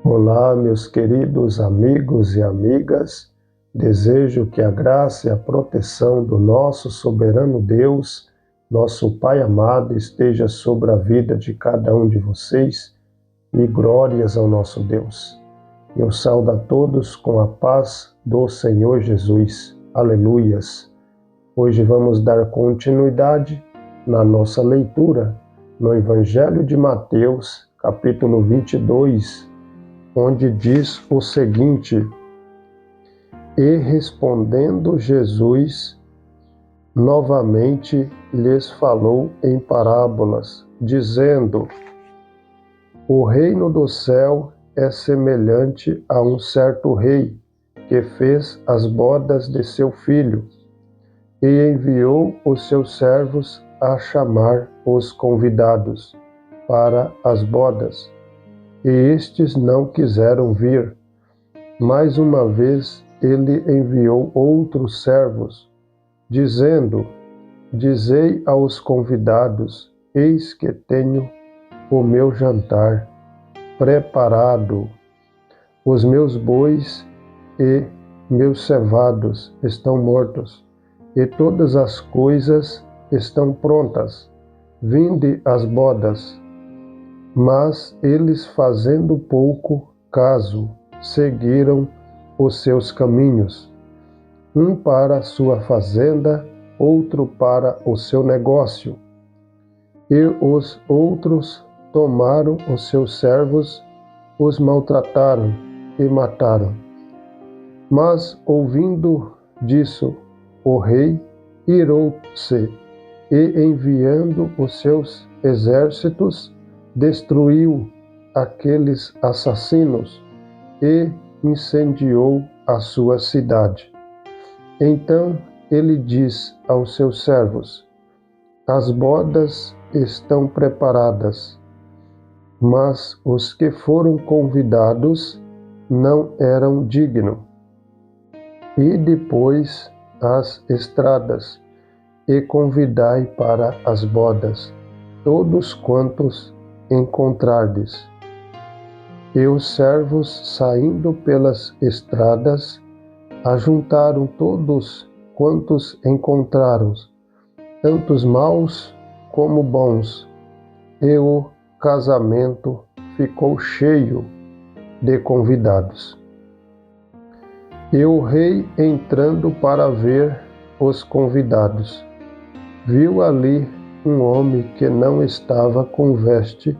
Olá, meus queridos amigos e amigas. Desejo que a graça e a proteção do nosso soberano Deus, nosso Pai amado, esteja sobre a vida de cada um de vocês e glórias ao nosso Deus. Eu saúdo a todos com a paz do Senhor Jesus. Aleluias. Hoje vamos dar continuidade na nossa leitura no Evangelho de Mateus, capítulo 22, onde diz o seguinte: E respondendo Jesus, novamente lhes falou em parábolas, dizendo: O reino do céu é semelhante a um certo rei que fez as bodas de seu filho e enviou os seus servos a chamar os convidados para as bodas. E estes não quiseram vir. Mais uma vez ele enviou outros servos, dizendo: Dizei aos convidados: Eis que tenho o meu jantar preparado. Os meus bois e meus cevados estão mortos, e todas as coisas estão prontas. Vinde às bodas. Mas eles, fazendo pouco caso, seguiram os seus caminhos, um para a sua fazenda, outro para o seu negócio. E os outros tomaram os seus servos, os maltrataram e mataram. Mas, ouvindo disso, o rei irou-se e, enviando os seus exércitos, destruiu aqueles assassinos e incendiou a sua cidade. Então ele diz aos seus servos: As bodas estão preparadas, mas os que foram convidados não eram dignos. E depois as estradas, e convidai para as bodas todos quantos encontrardes. E os servos, saindo pelas estradas, ajuntaram todos quantos encontraram, tantos maus como bons, e o casamento ficou cheio de convidados. E o rei, entrando para ver os convidados, viu ali um homem que não estava com veste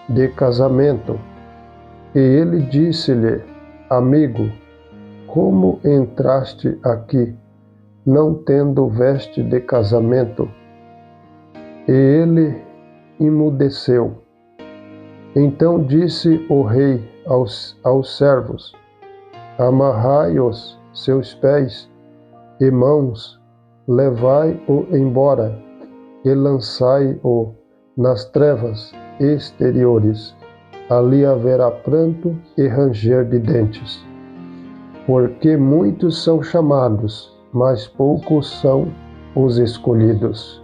de casamento. E ele disse-lhe: Amigo, como entraste aqui, não tendo veste de casamento? E ele emudeceu. Então disse o rei aos servos: Amarrai os seus pés e mãos, levai-o embora e lançai-o nas trevas exteriores. Ali haverá pranto e ranger de dentes, porque muitos são chamados, mas poucos são os escolhidos.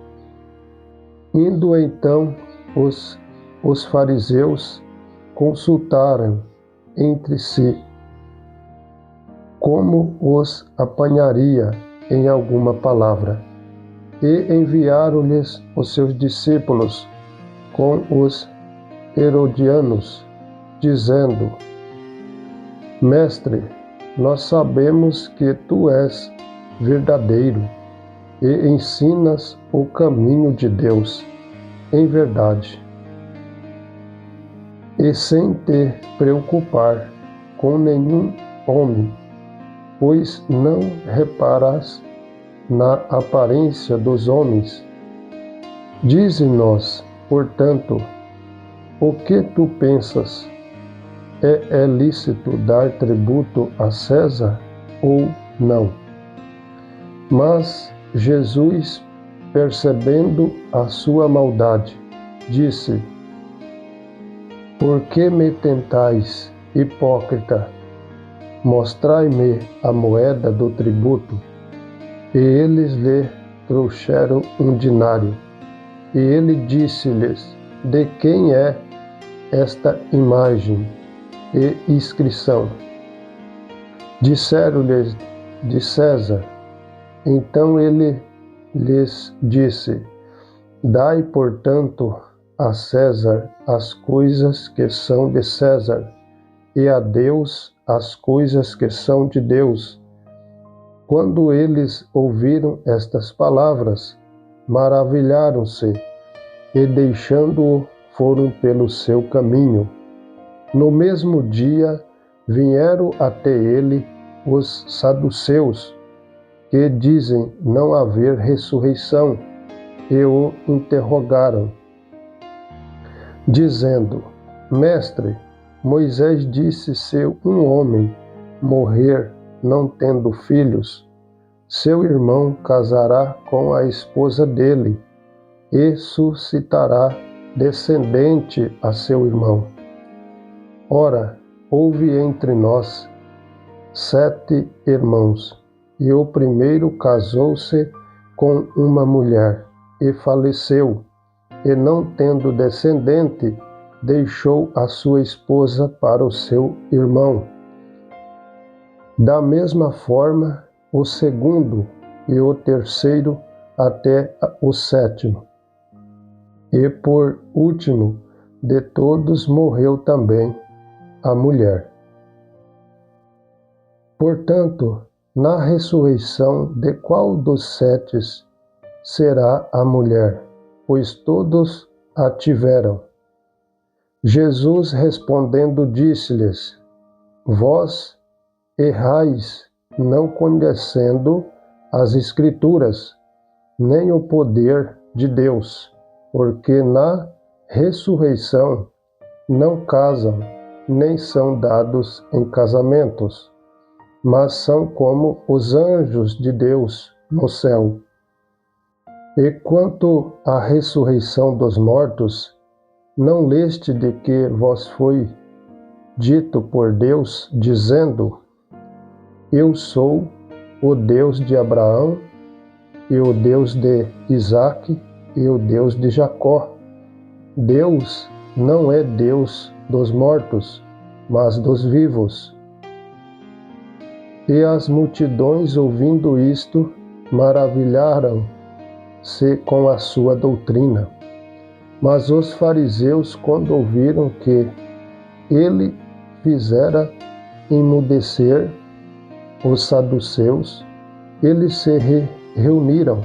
Indo então os fariseus consultaram entre si como os apanharia em alguma palavra, e enviaram-lhes os seus discípulos com os herodianos, dizendo: Mestre, nós sabemos que tu és verdadeiro e ensinas o caminho de Deus em verdade, e sem te preocupar com nenhum homem, pois não reparas na aparência dos homens. Dize-nos, portanto, o que tu pensas? É lícito dar tributo a César ou não? Mas Jesus, percebendo a sua maldade, disse: Por que me tentais, hipócrita? Mostrai-me a moeda do tributo. E eles lhe trouxeram um dinário. E ele disse-lhes: De quem é esta imagem e inscrição. Disseram-lhe de César. Então ele lhes disse: Dai, portanto, a César as coisas que são de César, e a Deus as coisas que são de Deus. Quando eles ouviram estas palavras, maravilharam-se, e deixando-o, foram pelo seu caminho. No mesmo dia vieram até ele os saduceus, que dizem não haver ressurreição, e o interrogaram, dizendo: Mestre, Moisés disse: se um homem morrer não tendo filhos, seu irmão casará com a esposa dele e suscitará descendente a seu irmão. Ora, houve entre nós 7 irmãos, e o primeiro casou-se com uma mulher e faleceu, e não tendo descendente, deixou a sua esposa para o seu irmão. Da mesma forma, o segundo e o terceiro até o 7º. E por último de todos morreu também a mulher. Portanto, na ressurreição, de qual dos 7 será a mulher? Pois todos a tiveram. Jesus respondendo disse-lhes: Vós errais, não conhecendo as Escrituras, nem o poder de Deus, porque na ressurreição não casam, nem são dados em casamentos, mas são como os anjos de Deus no céu. E quanto à ressurreição dos mortos, não leste de que vos foi dito por Deus, dizendo: Eu sou o Deus de Abraão, e o Deus de Isaque, e o Deus de Jacó. Deus não é Deus dos mortos, mas dos vivos. E as multidões, ouvindo isto, maravilharam-se com a sua doutrina. Mas os fariseus, quando ouviram que ele fizera emudecer os saduceus, eles se reuniram.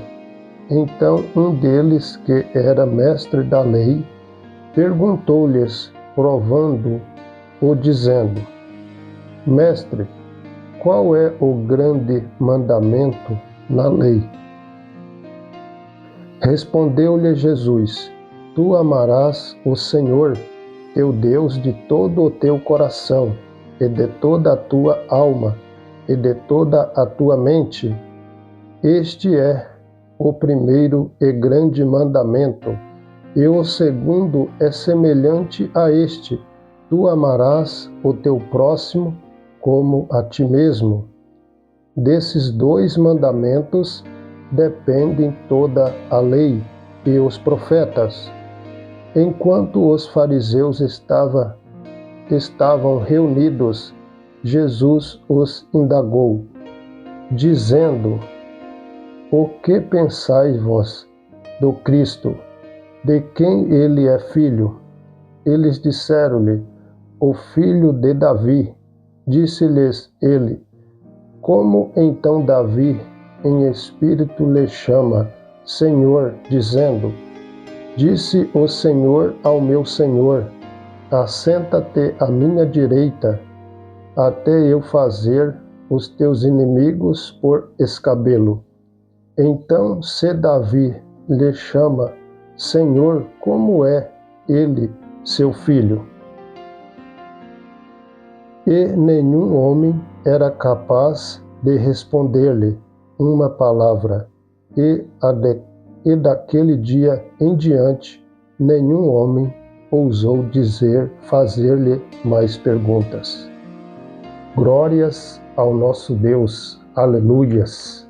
Então um deles, que era mestre da lei, perguntou-lhes, provando-o, dizendo: Mestre, qual é o grande mandamento na lei? Respondeu-lhe Jesus: Tu amarás o Senhor, teu Deus, de todo o teu coração, e de toda a tua alma, e de toda a tua mente. Este é o primeiro e grande mandamento, e o segundo é semelhante a este: Tu amarás o teu próximo como a ti mesmo. Desses 2 mandamentos dependem toda a lei e os profetas. Enquanto os fariseus estavam reunidos, Jesus os indagou, dizendo: O que pensais vós do Cristo? De quem ele é filho? Eles disseram-lhe: O filho de Davi. Disse-lhes ele: Como então Davi em espírito lhe chama Senhor, dizendo: Disse o Senhor ao meu Senhor: Assenta-te à minha direita, até eu fazer os teus inimigos por escabelo. Então, se Davi lhe chama Senhor, como é ele seu filho? E nenhum homem era capaz de responder-lhe uma palavra, e daquele dia em diante nenhum homem ousou fazer-lhe mais perguntas. Glórias ao nosso Deus. Aleluias.